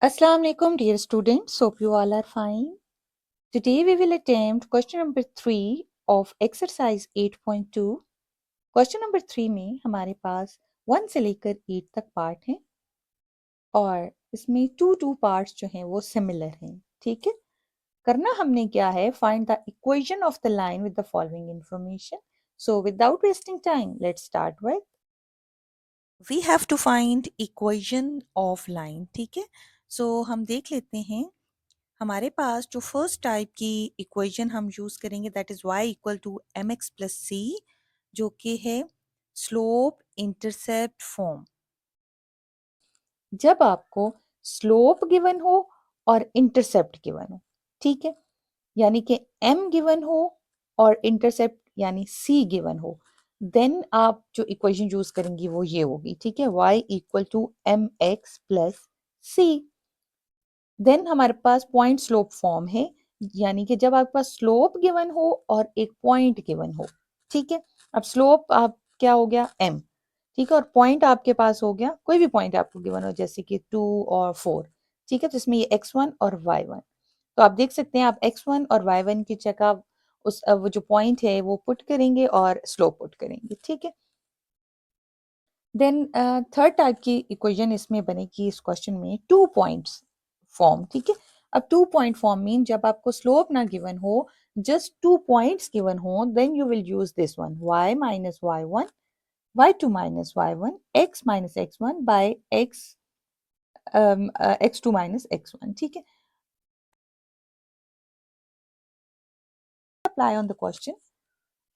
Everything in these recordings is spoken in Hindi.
Assalamu alaikum, dear students. Hope you all are fine. Today we will attempt question number 3 of exercise 8.2. Question number 3 में हमारे पास 1 से लेकर 8 तक पार्ट हैं और इसमें टू पार्ट्स जो हैं वो सिमिलर हैं. ठीक है, करना हमने क्या है, find the equation of the line with the following information. So without wasting time let's start with we have to find equation of line. ठीक है, सो हम देख लेते हैं. हमारे पास जो फर्स्ट टाइप की इक्वेशन हम यूज करेंगे that is y equal to M X plus C, जो कि है स्लोप इंटरसेप्ट फॉर्म. जब आपको स्लोप गिवन हो और इंटरसेप्ट गिवन हो, ठीक है, यानी कि m गिवन हो और इंटरसेप्ट यानी c गिवन हो, देन आप जो इक्वेशन यूज करेंगी वो ये होगी. ठीक है, y equal to M X plus C. Then हमारे पास पॉइंट स्लोप फॉर्म है, यानी कि जब आपके पास स्लोप गिवन हो और एक पॉइंट गिवन हो. ठीक है, अब स्लोप आप क्या हो गया m, ठीक है, और पॉइंट आपके पास हो गया कोई भी पॉइंट आपको गिवन हो जैसे कि 2 और 4. ठीक है, तो इसमें ये x1 और y1. तो आप देख सकते हैं आप x1 और y1 की जगह उस वो जो पॉइंट है वो पुट करेंगे और स्लोप पुट करेंगे. ठीक है, देन थर्ड टाइप की इक्वेशन इसमें बनेगी इस क्वेश्चन में 2 पॉइंट्स फॉर्म. ठीक है, अब 2 पॉइंट फॉर्म मीन जब आपको स्लोप ना गिवन हो, जस्ट 2 पॉइंट्स गिवन हो, then you will use this one y minus y1, y2 minus y1, x minus x1 by x x2 minus x1. ठीक है, apply on the question.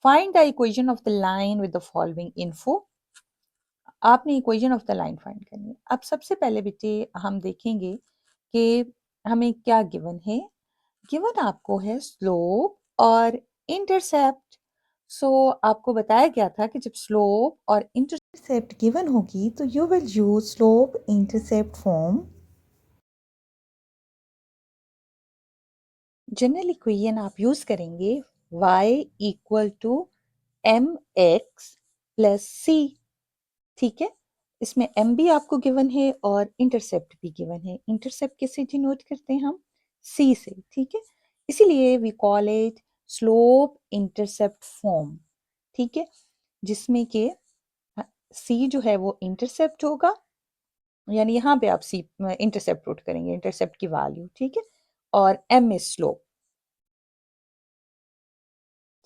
Find the equation of the line with the following info. आपने equation of the line find करनी है. अब सबसे पहले बेटे हम देखेंगे कि हमें क्या गिवन है. गिवन आपको है स्लोप और इंटरसेप्ट. सो आपको बताया गया था कि जब स्लोप और इंटरसेप्ट गिवन होगी तो you will use slope intercept form. General equation आप यूज करेंगे y equal to M X plus C. ठीक है, इसमें m भी आपको गिवन है और इंटरसेप्ट भी गिवन है. इंटरसेप्ट किससे डिनोट करते हैं हम, c से. ठीक है, इसीलिए we call it slope intercept form. ठीक है, जिसमें के c जो है वो इंटरसेप्ट होगा, यानी यहाँ पे आप c इंटरसेप्ट पुट करेंगे, इंटरसेप्ट की वैल्यू. ठीक है, और m is slope.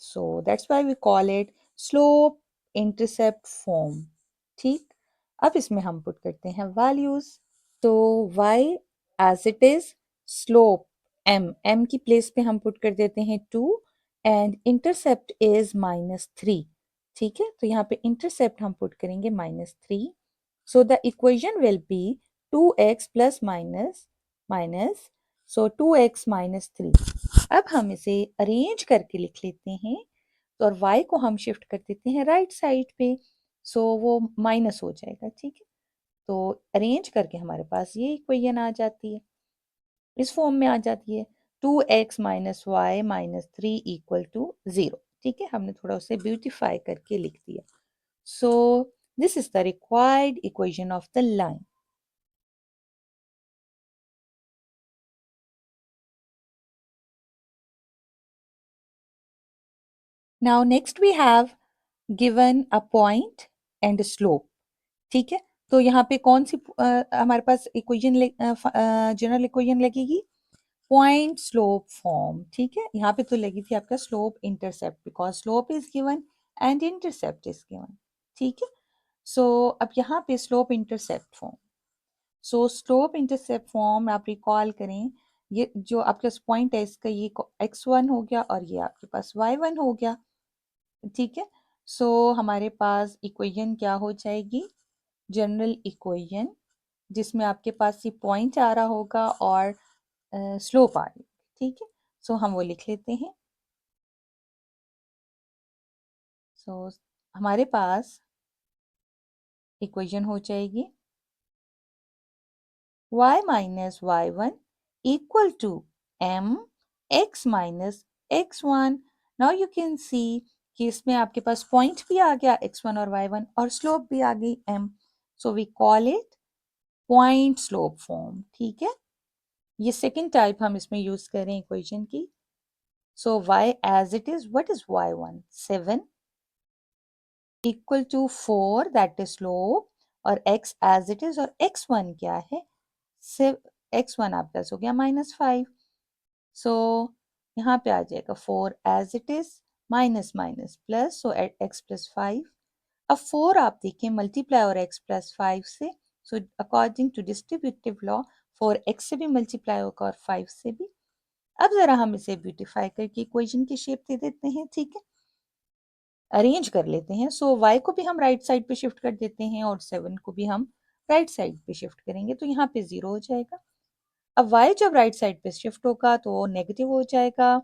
So that's why we call it slope intercept form. ठीक, अब इसमें हम पुट करते हैं वैल्यूज. तो y as it is, slope m की प्लेस पे हम पुट कर देते हैं 2 एंड इंटरसेप्ट इज -3. ठीक है, तो यहाँ पे इंटरसेप्ट हम पुट करेंगे -3. So the equation will be 2x plus minus minus, so 2x minus 3. अब हम इसे अरेंज करके लिख लेते हैं. तो और y को हम शिफ्ट कर देते हैं राइट साइड पे, सो वो माइनस हो जाएगा. ठीक है, तो अरेंज करके हमारे पास ये इक्वेशन आ जाती है, इस फॉर्म में आ जाती है 2x minus Y minus 3 equal to 0. ठीक है, हमने थोड़ा उसे ब्यूटिफाई करके लिख दिया. So this is the required equation of the line. Now next we have given a point and slope. ठीक है, तो यहाँ पे कौन सी हमारे पास इक्वेशन जनरल इक्वेशन लगेगी, पॉइंट स्लोप फॉर्म. ठीक है, यहाँ पे तो लगी थी आपका slope intercept because slope is given and intercept is given. ठीक है, सो अब यहाँ पे slope intercept form. So slope intercept form आप रिकॉल करें, ये जो आपके पास पॉइंट है इसका ये x1 हो गया और ये आपके पास y1 हो गया. ठीक है, सो हमारे पास इक्वेशन क्या हो जाएगी, जनरल इक्वेशन, जिसमें आपके पास ये पॉइंट आ रहा होगा और स्लोप आ रही. ठीक है, सो हम वो लिख लेते हैं. सो हमारे पास इक्वेशन हो जाएगी y minus y1 equal to m x minus x1. Now you can see कि इसमें आपके पास पॉइंट भी आ गया x1 और y1 और स्लोप भी आ गई m. So we call it point slope form. ठीक है, ये सेकेंड टाइप हम इसमें यूज करें इक्वेशन की. सो y as it is, what is y1? 7 equal to 4, that is slope, और x as it is, और x1 क्या है? x1 आपका हो गया -5. सो यहाँ पे आ जाएगा 4 as it is, minus minus plus, so at x plus 5. अब 4 आप देखें मल्टीप्लाई और x प्लस 5 से, so according to distributive law 4x से भी मल्टीप्लाई होगा और 5 से भी. अब जरा हम इसे ब्यूटीफाई करके इक्वेशन की शेप दे देते हैं. ठीक है, अरेंज कर लेते हैं. सो y को भी हम राइट साइड पे शिफ्ट कर देते हैं और 7 को भी हम राइट साइड पे शिफ्ट करेंगे, तो यहाँ पे 0 हो जाएगा. अब y जब राइट साइड पे शिफ्ट होगा तो नेगेटिव हो जाएगा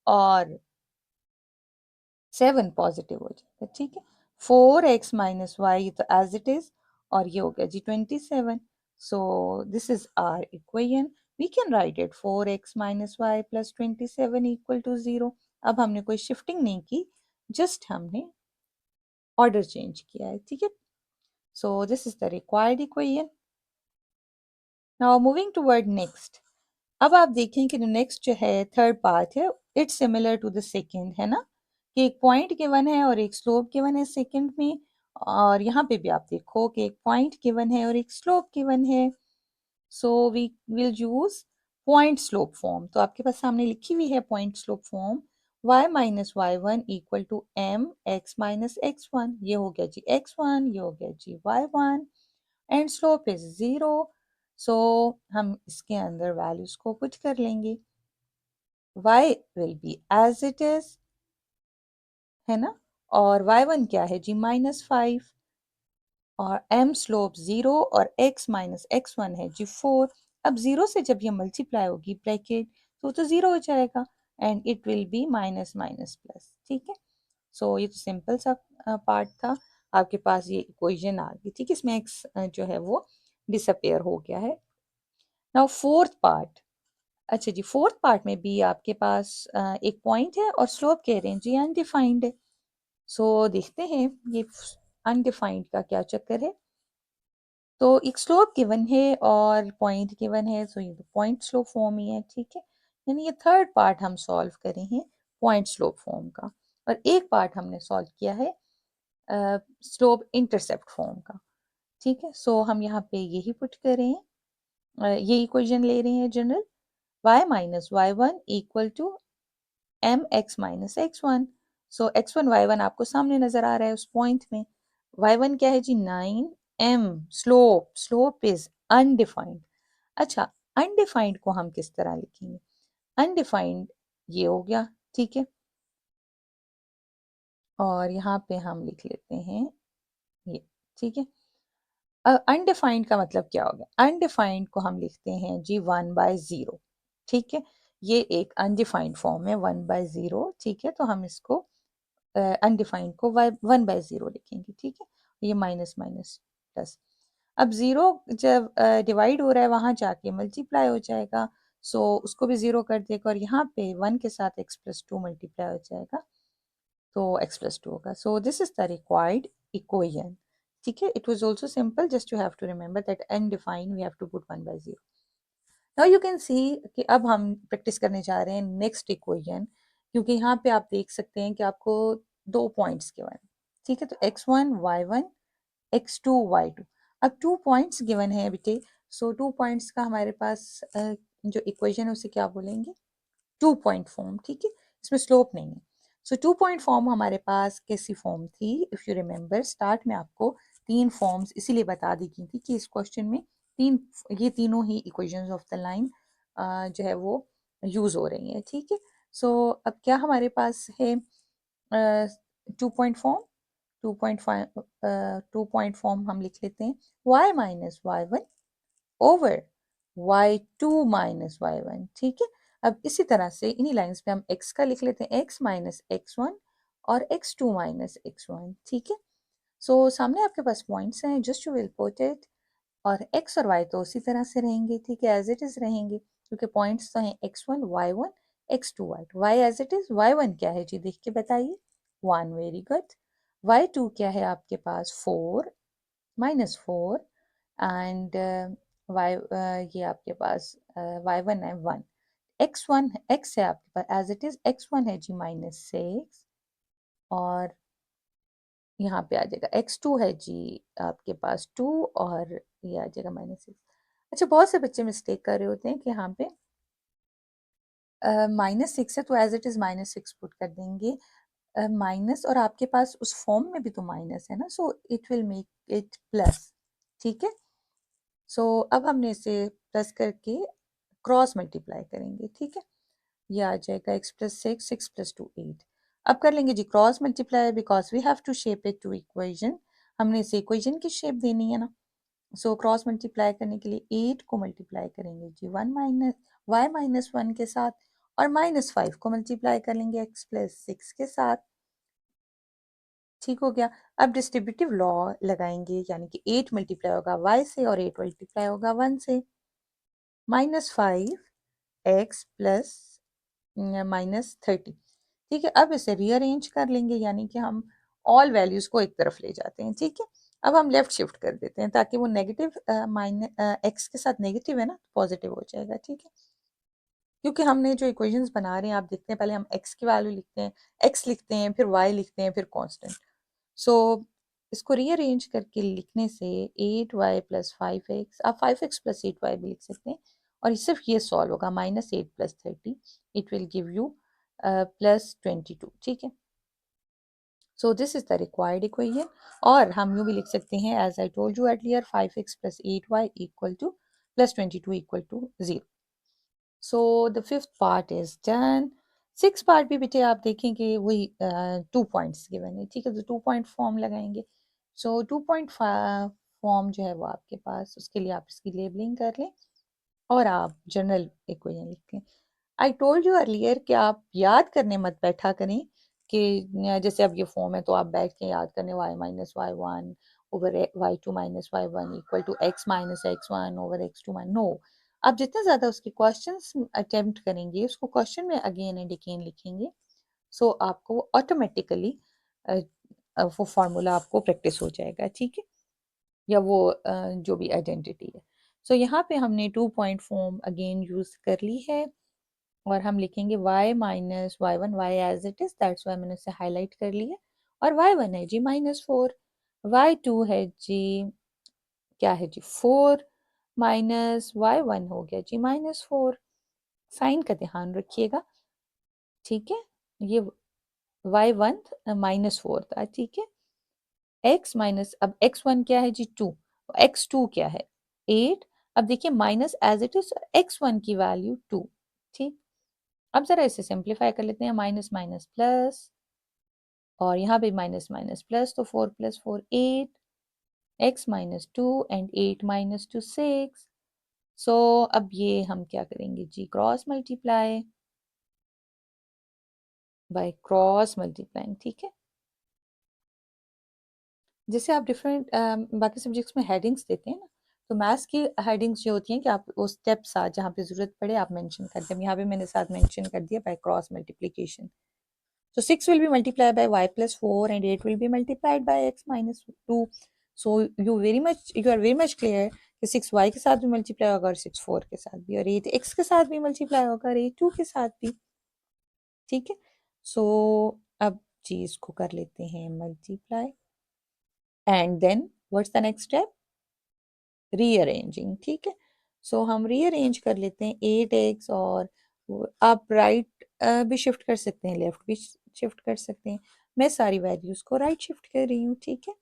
और 7 पॉजिटिव हो जाएगा. ठीक है, 4x माइनस वाई तो एज इट इज, और ये हो गया जी 27. So this is our equation. We can write it 4x minus Y plus 27 equal to 0. अब हमने कोई शिफ्टिंग नहीं की, जस्ट हमने ऑर्डर चेंज किया है. ठीक है, so this is the required equation. Now moving toward next. अब आप देखें कि नेक्स्ट जो है थर्ड पार्ट है, it's similar to the second, है ना, कि एक पॉइंट गिवन है और एक स्लोप गिवन है सेकंड में. और यहाँ पे भी आप देखो कि एक पॉइंट गिवन है और एक स्लोप गिवन है. So we will use point slope form. तो आपके पास सामने लिखी हुई है point slope form. y minus Y one equal to M X minus X one. ये हो गया जी x1, ये हो गया जी y1, एंड स्लोप इज 0. सो हम इसके अंदर वैल्यूज को पुट कर लेंगे. y will be as it is, है ना, और y1 क्या है जी -5, और m स्लोप 0 और x माइनस x1 है जी 4. अब 0 से जब ये मल्टीप्लाई होगी ब्रैकेट, तो 0 हो जाएगा and it will be minus minus plus. ठीक है, सो ये तो सिंपल सा पार्ट था. आपके पास ये इक्वेशन आ गई. ठीक है, इसमें x जो है वो डिसअपेयर हो गया है. Now fourth part. अच्छा जी, फोर्थ पार्ट में भी आपके पास एक पॉइंट है और स्लोप कह रहे हैं जी अनडिफाइंड है. सो देखते हैं ये अनडिफाइंड का क्या चक्कर है. तो एक स्लोप गिवन है और पॉइंट गिवन है, सो ये पॉइंट स्लोप फॉर्म ही है. ठीक है, यानी ये थर्ड पार्ट हम सॉल्व करें हैं पॉइंट स्लोप फॉर्म का, और एक पार्ट हमने सॉल्व किया है स्लोप इंटरसेप्ट फॉर्म का. ठीक है, सो हम यहाँ पे यही पुट करें, ये इक्वेशन ले रहे हैं general. y minus Y one equal to M X minus X one. So X one Y one आपको सामने नजर आ रहा है उस पॉइंट में. y1 क्या है जी 9, m स्लोप इज अनडिफाइंड. अच्छा, अनडिफाइंड को हम किस तरह लिखेंगे? अनडिफाइंड ये हो गया. ठीक है, और यहाँ पे हम लिख लेते हैं ये. ठीक है, अनडिफाइंड का मतलब क्या हो गया? अनडिफाइंड को हम लिखते हैं जी 1/0. ठीक है, ये एक अनडिफाइंड फॉर्म है 1/0. ठीक है, तो हम इसको अनडिफाइंड को 1/0 लिखेंगे. ठीक है, ये माइनस माइनस प्लस. अब 0 जब डिवाइड हो रहा है वहां जाके मल्टीप्लाई हो जाएगा, सो उसको भी 0 कर देगा, और यहाँ पे 1 के साथ x प्लस 2 मल्टीप्लाई हो जाएगा, तो x प्लस 2 होगा. So this is the required equation. ठीक है, it was also simple, just you have to remember that undefined we have to put 1/0. Now you can see कि अब हम प्रैक्टिस करने जा रहे हैं नेक्स्ट इक्वेशन, क्योंकि यहाँ पे आप देख सकते हैं कि आपको दो पॉइंट्स गिवन. ठीक है, तो x1 y1 x2 y2. अब 2 पॉइंट्स गिवन है बेटे, सो 2 पॉइंट्स का हमारे पास जो इक्वेशन है उसे क्या बोलेंगे? 2 पॉइंट फॉर्म. ठीक है, इसमें स्लोप नहीं है. सो 2 पॉइंट फॉर्म हमारे पास कैसी फॉर्म थी? इफ यू रिमेंबर, स्टार्ट में आपको 3 फॉर्म्स इसीलिए बता दी गई थी कि इस क्वेश्चन में ये तीनों ही इक्वेशंस ऑफ द लाइन जो है वो यूज हो रही हैं. ठीक है, सो अब क्या हमारे पास है 2 पॉइंट फॉर्म. 2 पॉइंट फॉर्म हम लिख लेते हैं y minus Y one over y2 minus Y one. ठीक है, अब इसी तरह से इन्हीं लाइंस पे हम x का लिख लेते हैं x माइनस एक्स वन और x2 माइनस एक्स वन. ठीक है, सो सामने आपके पास पॉइंट्स हैं, just you will put it, और x और y तो उसी तरह से रहेंगे. ठीक है, एज इट इज रहेंगे, क्योंकि पॉइंट्स तो हैं x1 y1 x2 y2. y as it is, y1 क्या है जी, देख के बताइए. 1, वेरी गुड. y2 क्या है आपके पास? 4 -4, एंड वाई ये आपके पास y1 है 1, x1 x है आपके पास एज इट इज, x1 है जी -6 और यहाँ पे आ जाएगा x2 है जी आपके पास 2 और ये आ जाएगा -6। अच्छा, बहुत से बच्चे मिस्टेक कर रहे होते हैं कि यहाँ पे -6 है तो एज इट इज -6 पुट कर देंगे, माइनस और आपके पास उस फॉर्म में भी तो माइनस है ना, so it will make it plus. ठीक है, सो अब हमने इसे प्लस करके क्रॉस मल्टीप्लाई करेंगे। ठीक है, ये आ जाएगा x प्लस 6, 6 प्लस 2 8। अब कर लेंगे जी cross multiply because we have to shape it to equation, हमने इसे इक्वेशन की शेप देनी है ना। सो क्रॉस मल्टीप्लाई करने के लिए 8 को मल्टीप्लाई करेंगे जी 1 माइनस y माइनस 1 के साथ और -5 को मल्टीप्लाई कर लेंगे x प्लस 6 के साथ। ठीक हो गया। अब डिस्ट्रीब्यूटिव लॉ लगाएंगे, यानी कि 8 मल्टीप्लाई होगा y से और 8 मल्टीप्लाई होगा 1 से। -5x plus -30। ठीक है, अब इसे रीअरेंज कर लेंगे, यानी कि हम ऑल वैल्यूज को एक तरफ ले जाते हैं। ठीक है, अब हम लेफ्ट शिफ्ट कर देते हैं ताकि वो नेगेटिव एक्स के साथ नेगेटिव है ना, पॉजिटिव हो जाएगा। ठीक है, क्योंकि हमने जो इक्वेशंस बना रहे हैं आप देखते हैं, पहले हम एक्स की वैल्यू लिखते हैं, एक्स लिखते हैं, फिर वाई लिखते हैं, फिर कांस्टेंट। सो इसको रीअरेंज करके लिखने से 8y प्लस 5x, आप 5x प्लस 8y भी लिख सकते हैं और सिर्फ ये सॉल्व होगा। -8 plus 30 it will give you +22। ठीक है, so this is the required equation. और हम यूँ भी लिख सकते हैं as I told you earlier 5x plus 8y equal to +22 equal to 0। So the fifth part is done. Six part भी बेटे आप देखेंगे वही 2 पॉइंट्स गिवन है। ठीक है, तो 2 पॉइंट फॉर्म लगाएंगे। सो 2 पॉइंट फॉर्म जो है वो आपके पास, उसके लिए आप इसकी लेबलिंग कर लें और आप जनरल इक्वेशन लिख लें। आई टोल्ड यू अर्लियर कि आप याद करने मत बैठा करें कि जैसे अब ये फॉर्म है तो आप बैठ के याद करने y minus Y one over y2 minus Y one equal to x minus x1 over x2 minus, no. आप जितना ज़्यादा उसके क्वेश्चंस अटेम्प्ट करेंगे, उसको क्वेश्चन में अगेन एंड अगेन लिखेंगे, सो आपको ऑटोमेटिकली वो फार्मूला आपको प्रैक्टिस हो जाएगा। ठीक है, या वो जो भी आइडेंटिटी है। सो यहाँ पे हमने 2 पॉइंट फॉर्म अगेन यूज़ कर ली है और हम लिखेंगे y minus Y one, Y as it is, that's why मैंने उसे हाईलाइट कर लिया, और y1 है जी -4, y2 है जी क्या है जी 4 माइनस y1 हो गया जी -4। साइन का ध्यान रखिएगा। ठीक है, ये y1 -4 था। ठीक है, x माइनस, अब x1 क्या है जी 2, x2 क्या है 8। अब देखिए minus as it is, x1 की वैल्यू 2। ठीक, अब जरा इसे सिंप्लीफाई कर लेते हैं, माइनस माइनस प्लस और यहाँ पे माइनस माइनस प्लस, तो 4 plus 4 8, x minus 2 and 8 minus 2 6। So अब ये हम क्या करेंगे जी, cross multiply by cross multiplying. ठीक है, जैसे आप डिफरेंट बाकी सब्जेक्ट्स में हेडिंग्स देते हैं ना, तो मैथ्स की हेडिंग्स जो होती हैं कि आप वो स्टेप साथ जहाँ पे ज़रूरत पड़े आप मेंशन कर दें। यहाँ पे मैंने साथ मेंशन कर दिया by cross multiplication. So 6 will be multiplied by y plus 4 and 8 will be multiplied by x minus 2. So you are very much clear कि 6 y के साथ भी मल्टीप्लाई होगा और 6 4 के साथ भी, और 8 x के साथ भी मल्टीप्लाई होगा और 8 2 के साथ भी। ठीक है, सो अब जी इसको कर लेते हैं multiply and then what's the next step, rearranging. ठीक है, सो हम रीअरेंज कर लेते हैं 8x और आप राइट भी शिफ्ट कर सकते हैं, लेफ्ट भी शिफ्ट कर सकते हैं। मैं सारी वैल्यूज को राइट शिफ्ट कर रही हूँ। ठीक है,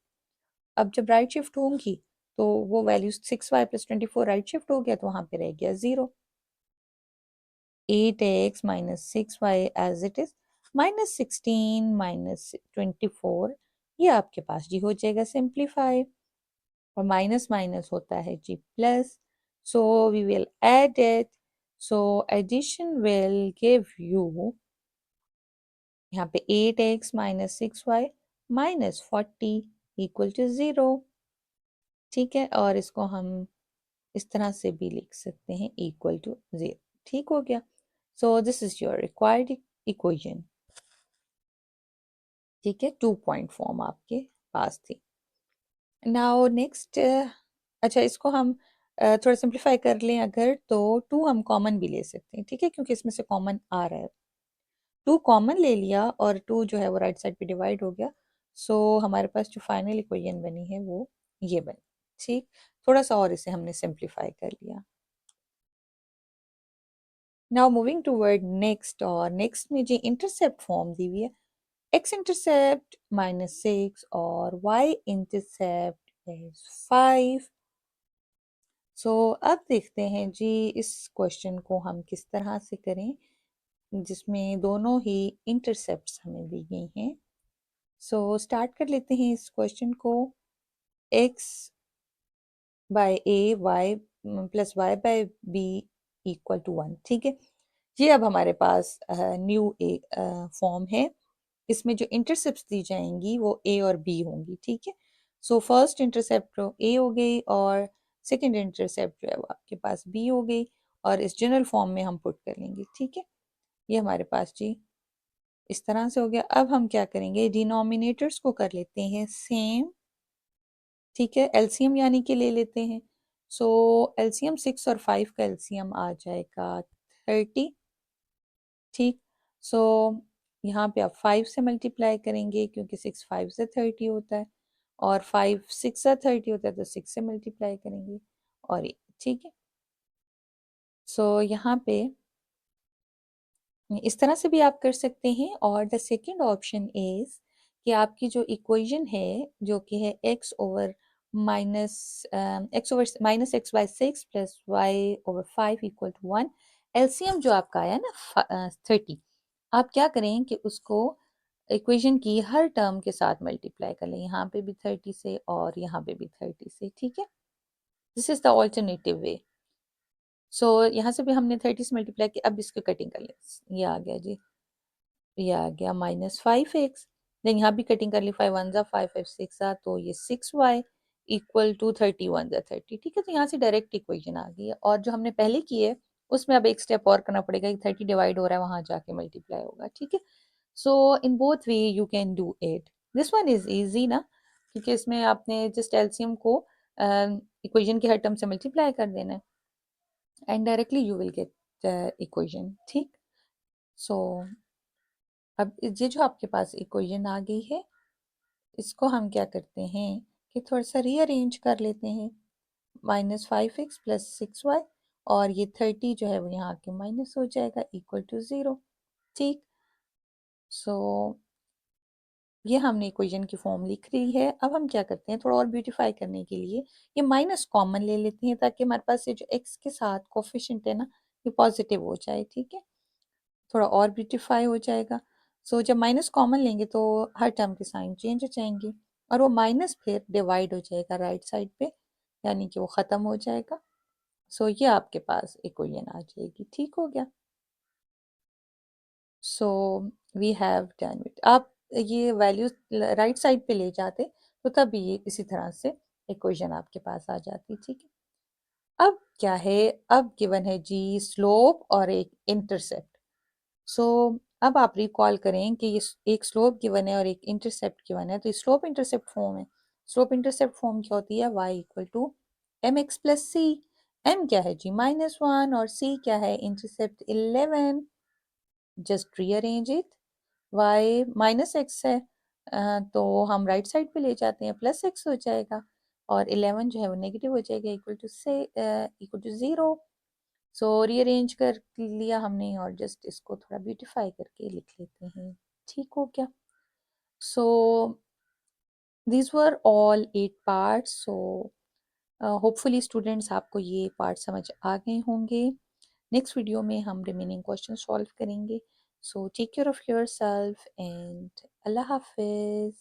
अब जब राइट शिफ्ट होंगी तो वो values 6y plus 24 right shift हो गया तो वहां पे रह गया 0। 8x minus 6y as it is, -16 -24, ये आपके पास जी हो जाएगा सिंप्लीफाई, और माइनस माइनस होता है जी plus, so we will add it. So addition will give you यहाँ पे 8x minus 6y minus 40 equal to 0। ठीक है, और इसको हम इस तरह से भी लिख सकते हैं इक्वल टू 0। ठीक हो गया, सो this is your required equation. ठीक है, 2 पॉइंट फॉर्म आपके पास थी। नाउ नेक्स्ट, अच्छा इसको हम थोड़ा सिंप्लीफाई कर लें अगर, तो 2 हम कॉमन भी ले सकते हैं, ठीक है, क्योंकि इसमें से कॉमन आ रहा है। 2 कॉमन ले लिया और 2 जो है वो राइट साइड पे डिवाइड हो गया। सो हमारे पास जो फाइनल इक्वेशन बनी है वो ये बनी। ठीक, थोड़ा सा और इसे हमने सिंप्लीफाई कर लिया। नाउ मूविंग टूवर्ड नेक्स्ट, और नेक्स्ट में जो इंटरसेप्ट फॉर्म दी हुई है, x इंटरसेप्ट -6 और y इंटरसेप्ट इज 5। सो अब देखते हैं जी इस क्वेश्चन को हम किस तरह से करें, जिसमें दोनों ही इंटरसेप्ट्स हमें दी गई हैं। सो स्टार्ट कर लेते हैं इस क्वेश्चन को। x by A Y plus Y by B equal to 1, ठीक है। ये अब हमारे पास न्यू ए फॉर्म है। इसमें जो इंटरसेप्ट दी जाएंगी वो ए और बी होंगी, ठीक है। सो फर्स्ट इंटरसेप्ट ए हो गई और सेकंड इंटरसेप्ट जो है वो आपके पास बी हो गई, और इस जनरल फॉर्म में हम पुट कर लेंगे, ठीक है। ये हमारे पास जी इस तरह से हो गया। अब हम क्या करेंगे, डिनोमिनेटर्स को कर लेते हैं सेम, ठीक है। एलसीएम यानी कि ले लेते हैं। सो एलसीएम 6 और 5 का एलसीएम आ जाएगा 30, ठीक। सो यहाँ पे आप 5 से मल्टीप्लाई करेंगे क्योंकि 6 5 से 30 होता है, और 5 6 से 30 होता है, तो 6 से मल्टीप्लाई करेंगे और ये, ठीक है। सो यहाँ पे इस तरह से भी आप कर सकते हैं। और द सेकेंड ऑप्शन इज कि आपकी जो इक्वेशन है जो कि है x/-x/-6 plus y/5 equal to 1, LCM जो आपका आया ना 30, आप क्या करें कि उसको इक्वेशन की हर टर्म के साथ मल्टीप्लाई कर लें, यहाँ पे भी 30 से और यहाँ पे भी 30 से, ठीक है। This is the alternative way. So यहाँ से भी हमने 30 से मल्टीप्लाई किया, अब इसकी कटिंग कर लें। ये आ गया जी, ये आ गया -5x। देन यहाँ भी कटिंग कर ली, 5 1 जा 5 5 6 जा, तो ये 6y इक्वल टू 31 जा 30, ठीक है। तो यहाँ से डायरेक्ट इक्वेशन आ गई है। और जो हमने पहले की है उसमें अब एक स्टेप और करना पड़ेगा कि 30 डिवाइड हो रहा है, वहां जाके मल्टीप्लाई होगा, ठीक है। So in both way you can do it. This one is easy ना, क्योंकि इसमें आपने जस्ट एलसीएम को इक्वेशन के हर टर्म से मल्टीप्लाई कर देना है and directly you will get the equation, ठीक। सो अब ये जो आपके पास इक्वेशन आ गई है, इसको हम क्या करते हैं कि थोड़ा सा रीअरेंज कर लेते हैं। -5x प्लस 6y, और ये 30 जो है वो यहाँ के माइनस हो जाएगा इक्वल टू 0, ठीक। सो ये हमने इक्वेशन की फॉर्म लिख ली है। अब हम क्या करते हैं, थोड़ा और ब्यूटीफाई करने के लिए ये माइनस कॉमन ले लेते हैं, ताकि हमारे पास ये जो x के साथ कोफिशिएंट है ना, ये पॉजिटिव हो जाए, ठीक है। थोड़ा और ब्यूटीफाई हो जाएगा। सो जब माइनस कॉमन लेंगे तो हर टर्म के साइन चेंज हो जाएंगे, और वो माइनस फिर डिवाइड हो जाएगा राइट साइड पे, यानी कि वो ख़त्म हो जाएगा। सो ये आपके पास इक्वेशन आ जाएगी, ठीक हो गया। So we have done it. आप ये वैल्यूज राइट साइड पे ले जाते तो तब ये इसी तरह से इक्वेशन आपके पास आ जाती, ठीक है। अब क्या है, अब गिवन है जी स्लोप और एक इंटरसेप्ट। सो अब आप रिकॉल करें कि ये एक स्लोप गिवन है और एक इंटरसेप्ट गिवन है, तो स्लोप इंटरसेप्ट फॉर्म है। स्लोप इंटरसेप्ट फॉर्म क्या होती है, y equal to M X plus C. M क्या है जी -1, और सी क्या है intercept 11। Just rearrange it. y -x है, तो हम राइट साइड पे ले जाते हैं, प्लस x हो जाएगा, और 11 जो है वो नेगेटिव हो जाएगा इक्वल टू से इक्वल टू 0। सो रीअरेंज कर लिया हमने, और जस्ट इसको थोड़ा ब्यूटीफाई करके लिख लेते हैं, ठीक हो गया। So these were all 8 parts. So hopefully students आपको ये पार्ट समझ आ गए होंगे। नेक्स्ट वीडियो में हम रिमेनिंग क्वेश्चन सॉल्व करेंगे। So take care of your self and अल्लाह हाफिज़।